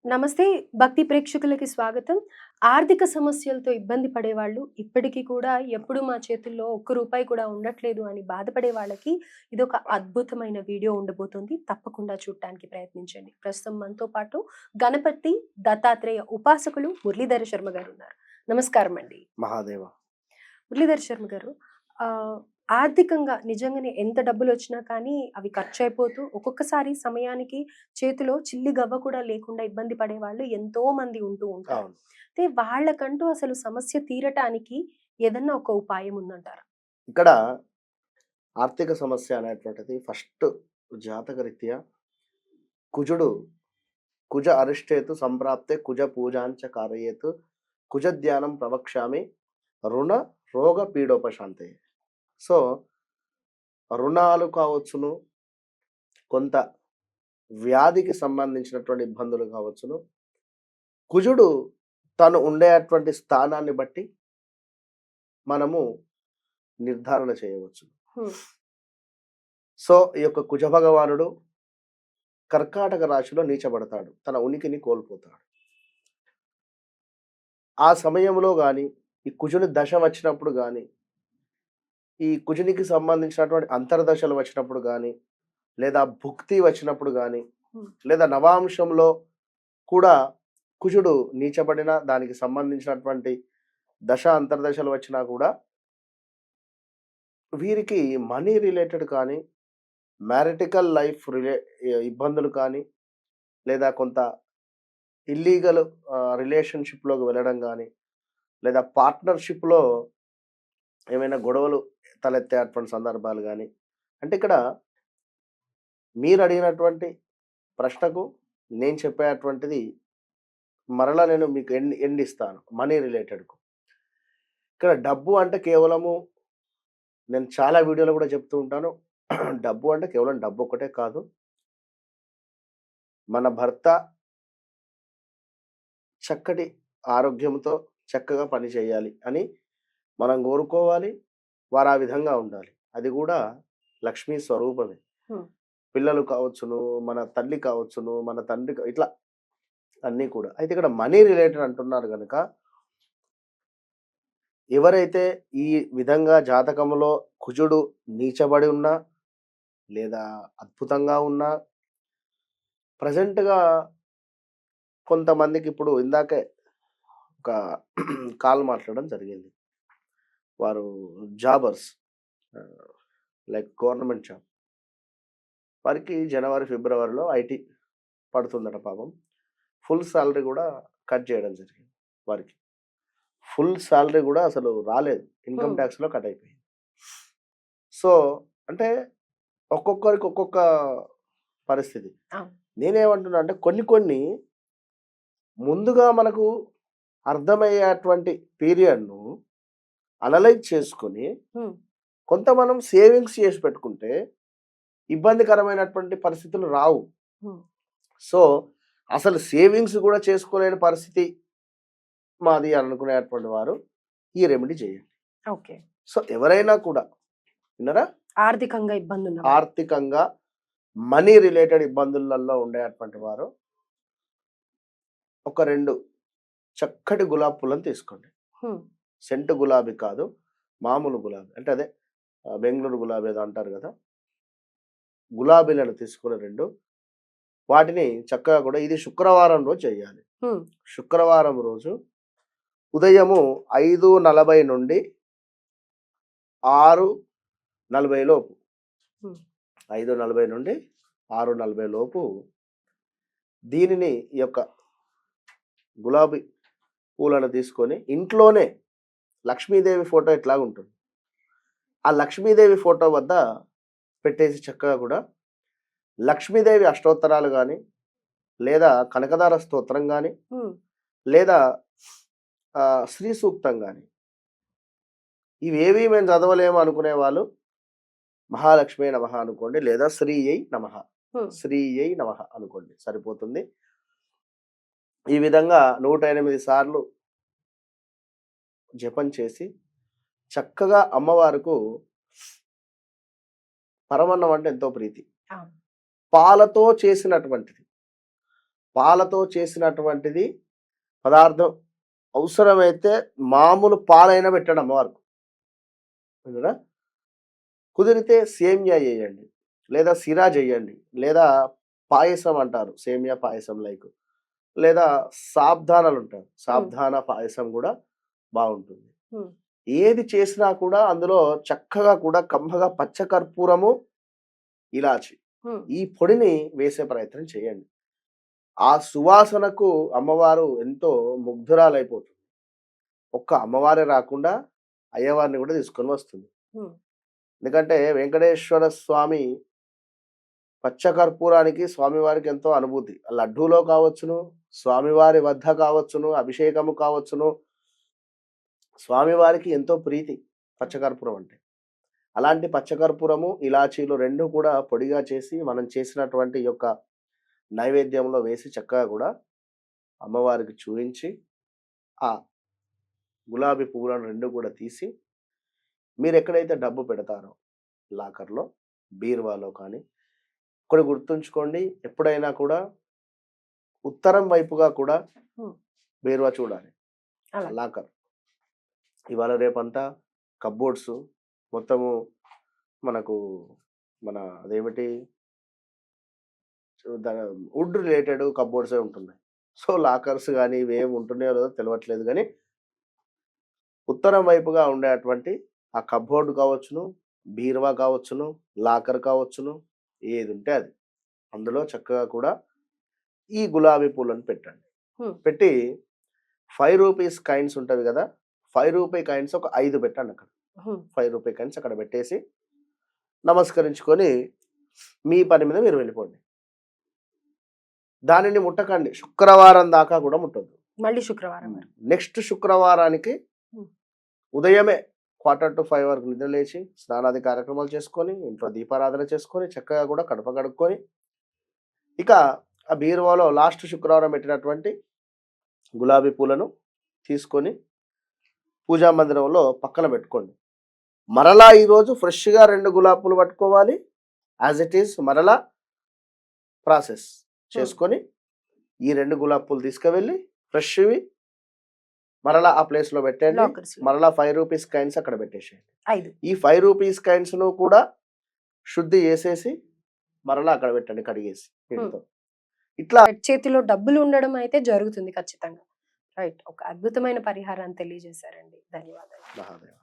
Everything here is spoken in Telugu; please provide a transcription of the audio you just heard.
నమస్తే. భక్తి ప్రేక్షకులకి స్వాగతం. ఆర్థిక సమస్యలతో ఇబ్బంది పడేవాళ్ళు ఇప్పటికి కూడా ఎప్పుడు మా చేతుల్లో ఒక్క రూపాయి కూడా ఉండట్లేదు అని బాధపడే వాళ్ళకి ఇదొక అద్భుతమైన వీడియో ఉండబోతుంది. తప్పకుండా చూడటానికి ప్రయత్నించండి. ప్రస్తుతం మనతో పాటు గణపతి దత్తాత్రేయ ఉపాసకులు మురళీధర శర్మ గారున్నారు. నమస్కారం అండి. మహాదేవ. మురళీధర్ శర్మ గారు, ఆహ్, ఆర్థికంగా నిజంగానే ఎంత డబ్బులొచ్చినా కానీ అవి ఖర్చయిపోతూ ఒక్కొక్కసారి సమయానికి చేతిలో చిల్లి గవ్వ కూడా లేకుండా ఇబ్బంది పడేవాళ్ళు ఎంతో మంది ఉంటూ ఉంటారు. అవును. అయితే వాళ్ళకంటూ అసలు సమస్య తీరటానికి ఏదన్నా ఒక ఉపాయం ఉందంటారా? ఇక్కడ ఆర్థిక సమస్య అనేటువంటిది ఫస్ట్ జాతకరీత్యా కుజుడు కుజ అరిష్టేతు సంప్రాప్తే కుజ పూజాంచ కారయేతు కుజ ధ్యానం ప్రవక్ష్యామి రుణ రోగ పీడోపశాంతే. సో, రుణాలు కావచ్చును, కొంత వ్యాధికి సంబంధించినటువంటి ఇబ్బందులు కావచ్చును. కుజుడు తను ఉండేటువంటి స్థానాన్ని బట్టి మనము నిర్ధారణ చేయవచ్చు. హ్మ్. సో, ఈ యొక్క కుజ భగవానుడు కర్కాటక రాశిలో నీచబడతాడు. తన ఉనికిని కోల్పోతాడు. ఆ సమయంలో గాని, ఈ కుజుని దశ వచ్చినప్పుడు గాని, ఈ కుజునికి సంబంధించినటువంటి అంతర్దశలు వచ్చినప్పుడు గాని, లేదా భుక్తి వచ్చినప్పుడు గాని, హ్మ్. లేదా నవాంశంలో కూడా కుజుడు నీచబడిన దానికి సంబంధించినటువంటి దశ, అంతర్దశలు వచ్చినా కూడా వీరికి మనీ రిలేటెడ్ కానీ, మ్యారిటికల్ లైఫ్ ఇబ్బందులు కానీ, లేదా కొంత ఇల్లీగల్ రిలేషన్‌షిప్‌లోకి వెళ్ళడం గాని, లేదా పార్ట్నర్‌షిప్‌లో ఏమైనా గొడవలు తలెత్తేటువంటి సందర్భాలు గాని, అంటే ఇక్కడ మీరడిగినటువంటి ప్రశ్నకు నేను చెప్పేటువంటిది మరలా నేను మీకు ఎండ్ ఇస్తాను. మనీ రిలేటెడ్‌కు. ఇక్కడ డబ్బు అంటే కేవలము నేను చాలా వీడియోలో కూడా చెప్తూ ఉంటాను. డబ్బు అంటే కేవలం డబ్బు ఒక్కటే కాదు. మన భర్త చక్కటి ఆరోగ్యంతో చక్కగా పని చేయాలి అని మనం కోరుకోవాలి. వారు ఆ విధంగా ఉండాలి. అది కూడా లక్ష్మీ స్వరూపమే. హ్మ్. పిల్లలు కావచ్చును, మన తల్లి కావచ్చును, మన తండ్రి ఇట్లా అన్నీ కూడా. అయితే ఇక్కడ మనీ రిలేటెడ్ అంటున్నారు గనక, ఎవరైతే ఈ విధంగా జాతకంలో కుజుడు నీచబడి ఉన్నా, లేదా అద్భుతంగా ఉన్నా, ప్రెజెంట్‌గా కొంతమందికి ఇప్పుడు ఇందాకే ఒక కాల్ మాట్లాడడం జరిగింది. వారు జాబర్స్, ఆహ్, లైక్ గవర్నమెంట్ జాబ్. వారికి జనవరి, ఫిబ్రవరిలో ఐటీ పడుతుందట పాపం. ఫుల్ సాలరీ గూడా కట్ జేయడం జరిగింది వారికి. ఫుల్ సాలరీ గూడా అసలు రాలేదు. ఇన్‌కమ్ హ్మ్. టాక్స్‌లో కట్ అయిపోయింది. సో, అంటే ఒక్కొక్కరికి ఒక్కొక్క పరిస్థితి. అవును. నేనేమంటున్నా అంటే కొన్ని కొన్ని ముందుగా మనకు అర్థమయ్యేటువంటి పీరియడ్‌ను అనలైజ్ చేసుకొని, హ్మ్. కొంత మనం సేవింగ్స్ చేసి పెట్టుకుంటే ఇబ్బందికరమైనటువంటి పరిస్థితులు రావు. హ్మ్. సో, అసలు సేవింగ్స్ గూడా చేసుకోలేని పరిస్థితి మాది అనుకునేటువంటి వారు ఈ రెమెడీ చేయండి. ఓకే. సో, ఎవరైనా కూడా విన్నారా? ఆర్థికంగా ఇబ్బందున్నవాళ్ళు. ఆర్థికంగా మనీ రిలేటెడ్ ఇబ్బందులలో ఉండేటువంటి వారు ఒక 2 చక్కటి గులాబీ పూలను తీసుకోండి. హ్మ్. సెంటు గులాబీ కాదు, మామూలు గులాబీ. అంటే అదే బెంగుళూరు గులాబీ ఏదో అంటారు గదా! గులాబీలను తీసుకొని 2 వాటిని చక్కగా కూడా ఇది శుక్రవారం రోజు చేయాలి. హ్మ్. శుక్రవారం రోజు ఉదయము 5:40 నుండి 6:40 లోపు, హ్మ్. 5:40 నుండి 6:40 లోపు దీనిని ఈ యొక్క గులాబీ పూలను తీసుకొని ఇంట్లోనే లక్ష్మీదేవి ఫోటో ఎట్లాగుంటుంది. ఆ లక్ష్మీదేవి ఫోటో వద్ద పెట్టేసి చక్కగా కూడా లక్ష్మీదేవి అష్టోత్తరాలు గాని, లేదా కనకదార స్తోత్రం గాని, హ్మ్. లేదా శ్రీ సూక్తం గాని, ఇవేవి మేము చదవలేము అనుకునే వాళ్ళు మహాలక్ష్మీ నమః అనుకోండి, లేదా శ్రీయై నమః, హ్మ్. శ్రీయై నమః అనుకోండి సరిపోతుంది. ఈ విధంగా 108 సార్లు జపం చేసి చక్కగా అమ్మవారుకు పరమన్నం అంటే ఎంతో ప్రీతి. అవును. పాలతో చేసినటువంటిది. పాలతో చేసినటువంటిది పదార్థం అవసరమైతే మామూలు పాలైనా పెట్టండి అమ్మవారికి. విన్నారా? కుదిరితే సేమియా చేయండి, లేదా సిరా చేయండి, లేదా పాయసం అంటారు సేమియా పాయసం లైక్, లేదా సాబ్దానాలు ఉంటారు సాబ్దాన పాయసం కూడా బాగుంటుంది. హ్మ్. ఏది చేసినా కూడా అందులో చక్కగా కూడా కమ్మగా పచ్చకర్పూరము, ఇలాచి హ్మ్. ఈ పొడిని వేసే ప్రయత్నం చేయండి. ఆ సువాసనకు అమ్మవారు ఎంతో ముగ్ధురాలైపోతుంది. ఒక్క అమ్మవారే రాకుండా అయ్యవారిని కూడా తీసుకొని వస్తుంది. హ్మ్. ఎందుకంటే వెంకటేశ్వర స్వామి పచ్చకర్పూరానికి స్వామివారికి ఎంతో అనుభూతి. లడ్డూలో కావచ్చును, స్వామివారి వద్ద కావచ్చును, అభిషేకము కావచ్చును, స్వామివారికి ఎంతో ప్రీతి పచ్చకర్పూరం అంటే. అలాంటి పచ్చకర్పూరము, ఇలాచీలు 2 కూడా పొడిగా చేసి మనం చేసినటువంటి ఈ యొక్క నైవేద్యంలో వేసి చక్కగా కూడా అమ్మవారికి చూయించి, ఆ గులాబీ పువ్వులను 2 కూడా తీసి మీరెక్కడైతే డబ్బు పెడతారో లాకర్‌లో, బీరువాలో కానీ, ఒకటి గుర్తుంచుకోండి, ఎప్పుడైనా కూడా ఉత్తరం వైపుగా కూడా హ్మ్. బీరువా చూడాలి. అలా. లాకర్. ఇవాళ రేపంతా కప్‌బోర్డ్స్ మొత్తము మనకు మన అదేమిటి ద వుడ్ రిలేటెడ్ కప్‌బోర్డ్సే ఉంటున్నాయి. సో, లాకర్స్ గాని ఇవేమి ఉంటున్నాయో లేదో తెలవట్లేదు గానీ, ఉత్తరం వైపుగా ఉండేటువంటి ఆ కప్‌బోర్డ్ కావచ్చును, బీరువా కావచ్చును, లాకర్ కావచ్చును, ఏదుంటే అది. అందులో చక్కగా కూడా ఈ గులాబీ పూలను పెట్టండి. హ్మ్. పెట్టి రూ. 5 కాయిన్స్ ఉంటవి గదా! రూ. 5 కాయిన్స్ ఒక 5 పెట్టండక్కడ. హ్మ్. రూ. 5 కాయిన్స్ అక్కడ పెట్టేసి, నమస్కరించుకొని మీ పని మీద మీరు వెళ్ళిపోండి. దానిని ముట్టకండి. శుక్రవారం దాకా కూడా ముట్టొద్దు. మళ్ళీ శుక్రవారం వరకు. నెక్స్ట్ శుక్రవారానికి హ్మ్. ఉదయమే 4:45 వరకు నిద్ర లేచి, స్నానాది కార్యక్రమాలు చేసుకొని, ఇంట్లో దీపారాధన చేసుకొని, చక్కగా కూడా కడప కడుక్కొని, ఇక ఆ బీరువాలో లాస్ట్ శుక్రవారం పెట్టినటువంటి గులాబీ పూలను తీసుకొని పూజా మందిరంలో పక్కన పెట్టుకోండి. మరలా ఈరోజు ఫ్రెష్‌గా 2 గులాబీ పూలు పట్టుకోవాలి. యాజ్ ఇట్ ఈజ్ మరలా ప్రాసెస్ హ్మ్. చేసుకొని, ఈ 2 గులాబీ పూలు తీసుకువెళ్ళి ఫ్రెష్‌వి మరలా ఆ ప్లేస్‌లో పెట్టండి. లాకర్స్‌లో. మరలా రూ. 5 కాయిన్స్ అక్కడ పెట్టేసేయండి. 5. ఈ రూ. 5 కాయిన్స్‌ను కూడా శుద్ధి చేసేసి మరలా అక్కడ పెట్టండి కడిగేసి హ్మ్. నీటితో. ఇట్లా చేతిలో డబ్బులు ఉండడం అయితే జరుగుతుంది ఖచ్చితంగా. రైట్. ఒక అద్భుతమైన పరిహారాన్ని తెలియజేశారండి. ధన్యవాదాలు. మహాదేవ.